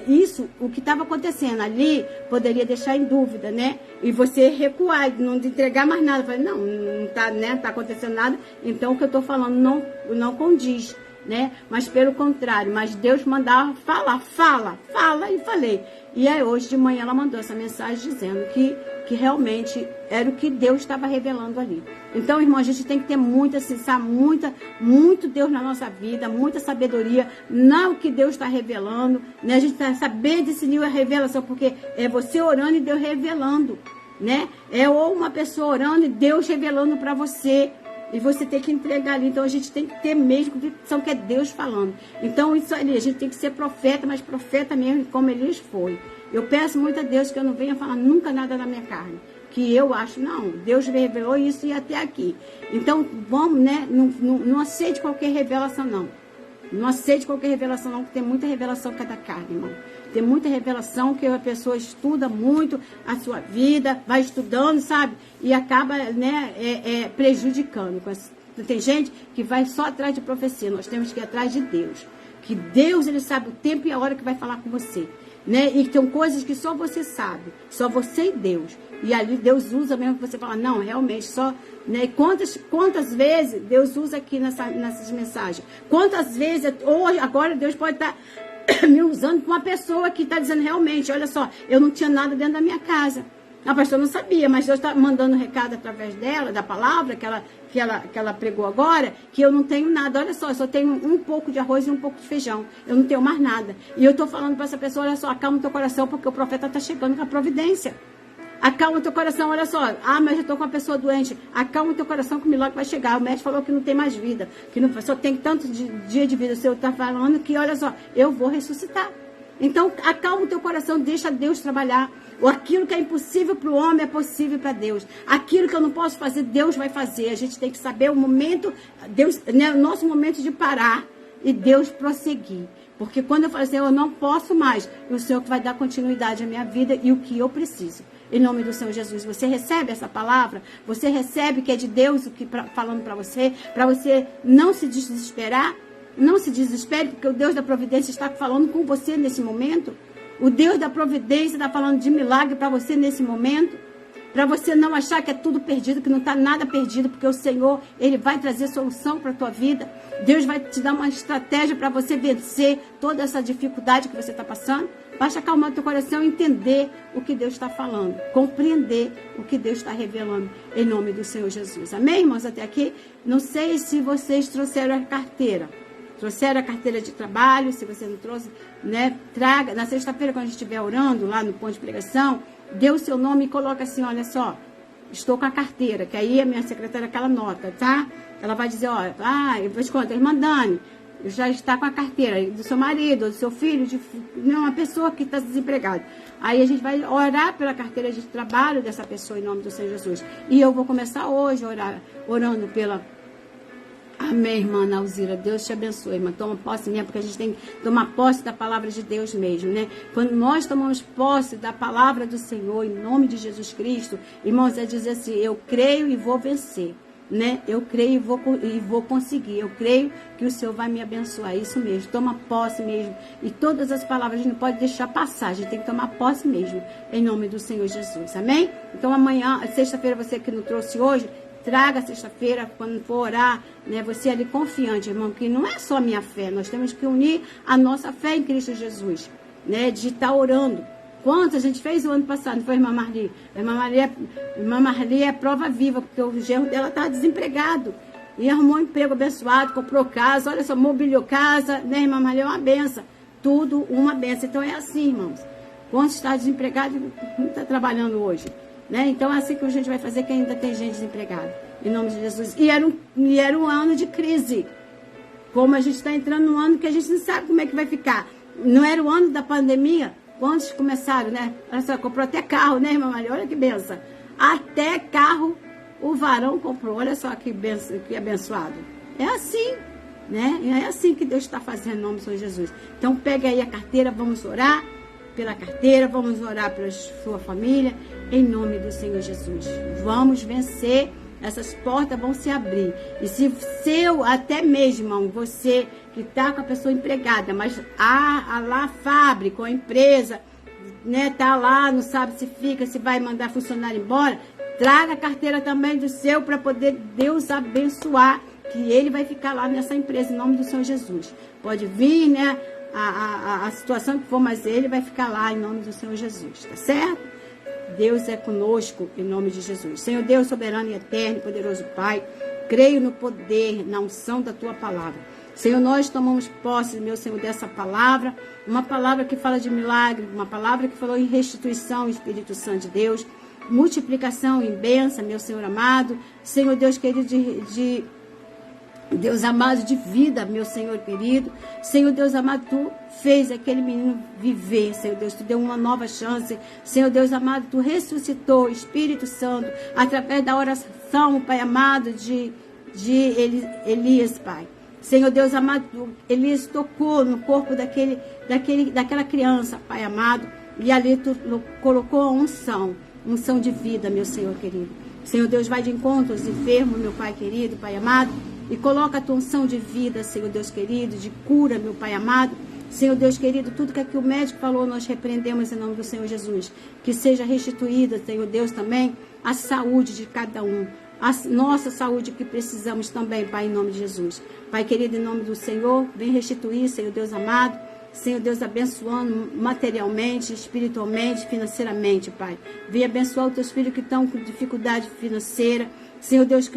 isso, o que estava acontecendo ali, poderia deixar em dúvida, né? E você recuar, não entregar mais nada. Falei, não está, né? Tá acontecendo nada, então o que eu estou falando não condiz, né? Mas pelo contrário, mas Deus mandava fala, e falei. E aí hoje de manhã ela mandou essa mensagem dizendo que realmente era o que Deus estava revelando ali. Então, irmão, a gente tem que ter muito Deus na nossa vida, muita sabedoria, não o que Deus está revelando, né? A gente tem que saber discernir a revelação, porque é você orando e Deus revelando, né? É ou uma pessoa orando e Deus revelando para você, e você tem que entregar ali. Então a gente tem que ter mesmo convicção que é Deus falando. Então isso ali, a gente tem que ser profeta, mas profeta mesmo como Elias foi. Eu peço muito a Deus que eu não venha falar nunca nada na minha carne, que eu acho, não, Deus revelou isso e até aqui. Então vamos, né, não aceite qualquer revelação não. Não aceite qualquer revelação não, porque tem muita revelação que é da carne, irmão. Tem muita revelação que a pessoa estuda muito a sua vida, vai estudando, sabe? E acaba, né, prejudicando. Tem gente que vai só atrás de profecia. Nós temos que ir atrás de Deus. Que Deus, ele sabe o tempo e a hora que vai falar com você, né? E tem coisas que só você sabe. Só você e Deus. E ali Deus usa mesmo que você fala, não, realmente, só... Né? Quantas vezes Deus usa aqui nessas mensagens? Quantas vezes, hoje, agora Deus pode estar me usando para uma pessoa que está dizendo realmente, olha só, eu não tinha nada dentro da minha casa. A pastora não sabia, mas Deus está mandando um recado através dela, da palavra que ela pregou agora, que eu não tenho nada. Olha só, eu só tenho um pouco de arroz e um pouco de feijão. Eu não tenho mais nada. E eu estou falando para essa pessoa, olha só, acalma o teu coração, porque o profeta está chegando com a providência. Acalma o teu coração, olha só. Ah, mas eu estou com uma pessoa doente. Acalma o teu coração que o milagre vai chegar. O médico falou que não tem mais vida, que não, só tem tanto dia de vida. O Senhor está falando que, olha só, eu vou ressuscitar. Então, acalma o teu coração, deixa Deus trabalhar. Aquilo que é impossível para o homem é possível para Deus. Aquilo que eu não posso fazer, Deus vai fazer. A gente tem que saber o momento, Deus, né, o nosso momento de parar e Deus prosseguir. Porque quando eu falo assim, eu não posso mais, é o Senhor que vai dar continuidade à minha vida e o que eu preciso. Em nome do Senhor Jesus, você recebe essa palavra? Você recebe que é de Deus o que falando para você não se desesperar? Não se desespere, porque o Deus da providência está falando com você nesse momento. O Deus da providência está falando de milagre para você nesse momento. Para você não achar que é tudo perdido, que não está nada perdido, porque o Senhor, Ele vai trazer solução para a tua vida. Deus vai te dar uma estratégia para você vencer toda essa dificuldade que você está passando. Basta acalmar o teu coração e entender o que Deus está falando. Compreender o que Deus está revelando em nome do Senhor Jesus. Amém, irmãos? Até aqui. Não sei se vocês trouxeram a carteira. Trouxeram a carteira de trabalho. Se você não trouxe, né? Traga. Na sexta-feira, quando a gente estiver orando lá no ponto de pregação, dê o seu nome e coloca assim, olha só. estou com a carteira, que aí a minha secretária aquela nota, tá? Ela vai dizer, ó, eu vou te contar, irmã Dani, já está com a carteira do seu marido, do seu filho, de uma pessoa que está desempregada. Aí a gente vai orar pela carteira de trabalho dessa pessoa em nome do Senhor Jesus. E eu vou começar hoje orando pela... Amém, irmã Alzira. Deus te abençoe, irmã. Toma posse mesmo, porque a gente tem que tomar posse da palavra de Deus mesmo, né? Quando nós tomamos posse da palavra do Senhor, em nome de Jesus Cristo, irmãos, é dizer assim, eu creio e vou vencer. Né? Eu creio e vou conseguir. Eu creio que o Senhor vai me abençoar. Isso mesmo. Toma posse mesmo. E todas as palavras a gente não pode deixar passar. A gente tem que tomar posse mesmo. Em nome do Senhor Jesus. Amém? Então amanhã, sexta-feira, você que não trouxe hoje, traga sexta-feira, quando for orar, né? Você ali confiante, irmão, que não é só a minha fé. Nós temos que unir a nossa fé em Cristo Jesus. Né? De estar orando. Quanto a gente fez o ano passado, não foi, irmã Marli? Irmã Marli é prova viva, porque o genro dela estava desempregado. E arrumou um emprego abençoado, comprou casa, olha só, mobiliou casa, né, irmã Marli? É uma benção. Tudo uma benção. Então é assim, irmãos. Quantos está desempregado não está trabalhando hoje? Né? Então é assim que a gente vai fazer, que ainda tem gente desempregada. Em nome de Jesus. E era um ano de crise. Como a gente está entrando num ano que a gente não sabe como é que vai ficar. Não era o ano da pandemia? Quantos começaram, né? Olha só, comprou até carro, né, irmã Maria? Olha que benção. Até carro o varão comprou. Olha só que benção, que abençoado. É assim, né? É assim que Deus está fazendo em nome do Senhor Jesus. Então, pega aí a carteira, vamos orar pela carteira, vamos orar pela sua família, em nome do Senhor Jesus. Vamos vencer. Essas portas vão se abrir. E se seu, até mesmo, irmão, você que está com a pessoa empregada, mas a fábrica, a empresa, né, tá lá, não sabe se fica, se vai mandar funcionário embora, traga a carteira também do seu para poder Deus abençoar, que ele vai ficar lá nessa empresa, em nome do Senhor Jesus. Pode vir, né, a situação que for, mas ele vai ficar lá em nome do Senhor Jesus, tá certo? Deus é conosco, em nome de Jesus. Senhor Deus, soberano e eterno e poderoso Pai, creio no poder, na unção da Tua palavra. Senhor, nós tomamos posse, meu Senhor, dessa palavra, uma palavra que fala de milagre, uma palavra que falou em restituição, Espírito Santo de Deus, multiplicação em bênção, meu Senhor amado, Senhor Deus querido, Deus amado de vida, meu Senhor querido. Senhor Deus amado, Tu fez aquele menino viver, Senhor Deus, Tu deu uma nova chance. Senhor Deus amado, Tu ressuscitou, Espírito Santo, através da oração, Pai amado, de Elias, Pai. Senhor Deus amado, Elias tocou no corpo daquela criança, Pai amado, e ali Tu colocou a unção de vida, meu Senhor querido. Senhor Deus, vai de encontro aos enfermos, meu Pai querido, Pai amado, e coloca a tua unção de vida, Senhor Deus querido, de cura, meu Pai amado. Senhor Deus querido, tudo que aqui o médico falou, nós repreendemos em nome do Senhor Jesus. Que seja restituída, Senhor Deus, também a saúde de cada um. A nossa saúde que precisamos também, Pai, em nome de Jesus. Pai querido, em nome do Senhor, vem restituir, Senhor Deus amado. Senhor Deus, abençoando materialmente, espiritualmente, financeiramente, Pai. Vem abençoar os teus filhos que estão com dificuldade financeira. Senhor Deus,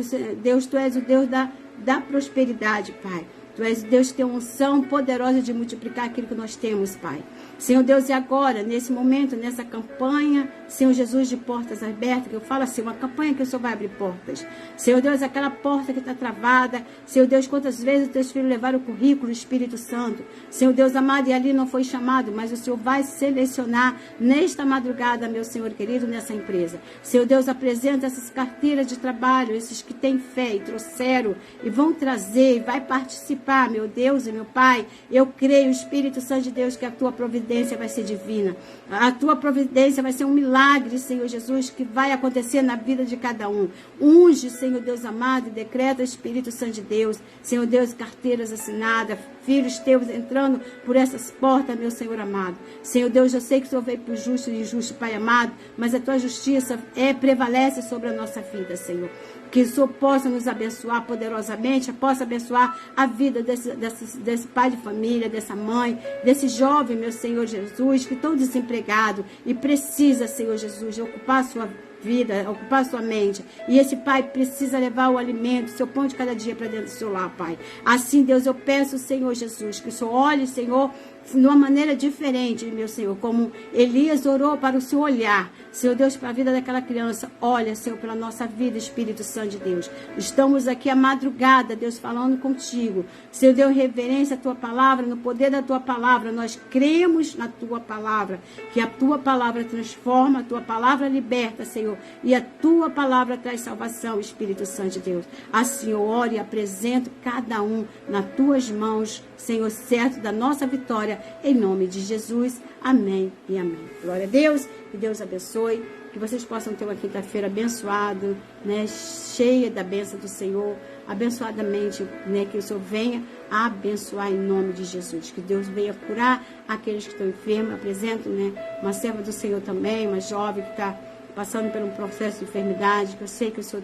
Tu és o Deus da prosperidade, Pai. Tu és Deus que tem uma unção poderosa de multiplicar aquilo que nós temos, Pai. Senhor Deus, e agora, nesse momento, nessa campanha, Senhor Jesus, de portas abertas, que eu falo assim, uma campanha que o Senhor vai abrir portas. Senhor Deus, aquela porta que está travada. Senhor Deus, quantas vezes os teus filhos levaram o currículo, o Espírito Santo. Senhor Deus amado, e ali não foi chamado, mas o Senhor vai selecionar nesta madrugada, meu Senhor querido, nessa empresa. Senhor Deus, apresenta essas carteiras de trabalho, esses que têm fé e trouxeram, e vão trazer, e vai participar, meu Deus e meu Pai. Eu creio, Espírito Santo de Deus, que a tua providência vai ser divina. A tua providência vai ser um milagre, Senhor Jesus, que vai acontecer na vida de cada um. Unge, Senhor Deus amado, e decreta, Espírito Santo de Deus, Senhor Deus, carteiras assinadas, filhos teus entrando por essas portas, meu Senhor amado. Senhor Deus, eu sei que o Senhor veio por justo e injusto, Pai amado, mas a tua justiça prevalece sobre a nossa vida, Senhor. Que o Senhor possa nos abençoar poderosamente, possa abençoar a vida desse pai de família, dessa mãe, desse jovem, meu Senhor Jesus, que estão desempregados e precisa, Senhor Jesus, ocupar a sua vida, ocupar a sua mente. E esse pai precisa levar o alimento, o seu pão de cada dia para dentro do seu lar, Pai. Assim, Deus, eu peço, Senhor Jesus, que o Senhor olhe, Senhor, de uma maneira diferente, meu Senhor, como Elias orou para o Senhor olhar, Senhor Deus, para a vida daquela criança. Olha, Senhor, pela nossa vida, Espírito Santo de Deus. Estamos aqui à madrugada, Deus, falando contigo. Senhor Deus, reverência à tua palavra, no poder da tua palavra. Nós cremos na tua palavra, que a tua palavra transforma, a tua palavra liberta, Senhor, e a tua palavra traz salvação, Espírito Santo de Deus. Assim eu oro e apresento cada um nas tuas mãos, Senhor, certo da nossa vitória, em nome de Jesus. Amém e amém. Glória a Deus, que Deus abençoe, que vocês possam ter uma quinta-feira abençoada, né, cheia da bênção do Senhor, abençoadamente, né, que o Senhor venha a abençoar em nome de Jesus, que Deus venha curar aqueles que estão enfermos. Apresento, né, uma serva do Senhor também, uma jovem que está passando por um processo de enfermidade, que eu sei que o Senhor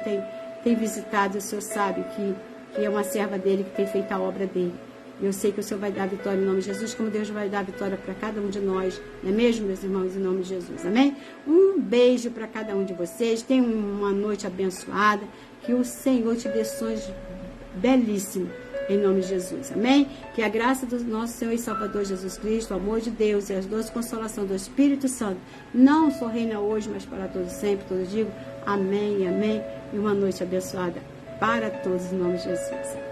tem visitado, o Senhor sabe que é uma serva dele que tem feito a obra dele. Eu sei que o Senhor vai dar vitória em nome de Jesus, como Deus vai dar vitória para cada um de nós, não é mesmo, meus irmãos, em nome de Jesus, amém? Um beijo para cada um de vocês, tenham uma noite abençoada, que o Senhor te dê sonhos belíssimos, em nome de Jesus, amém? Que a graça do nosso Senhor e Salvador Jesus Cristo, o amor de Deus e as doces consolações do Espírito Santo, não só reina hoje, mas para todos sempre, todos digo amém e amém, e uma noite abençoada para todos, em nome de Jesus.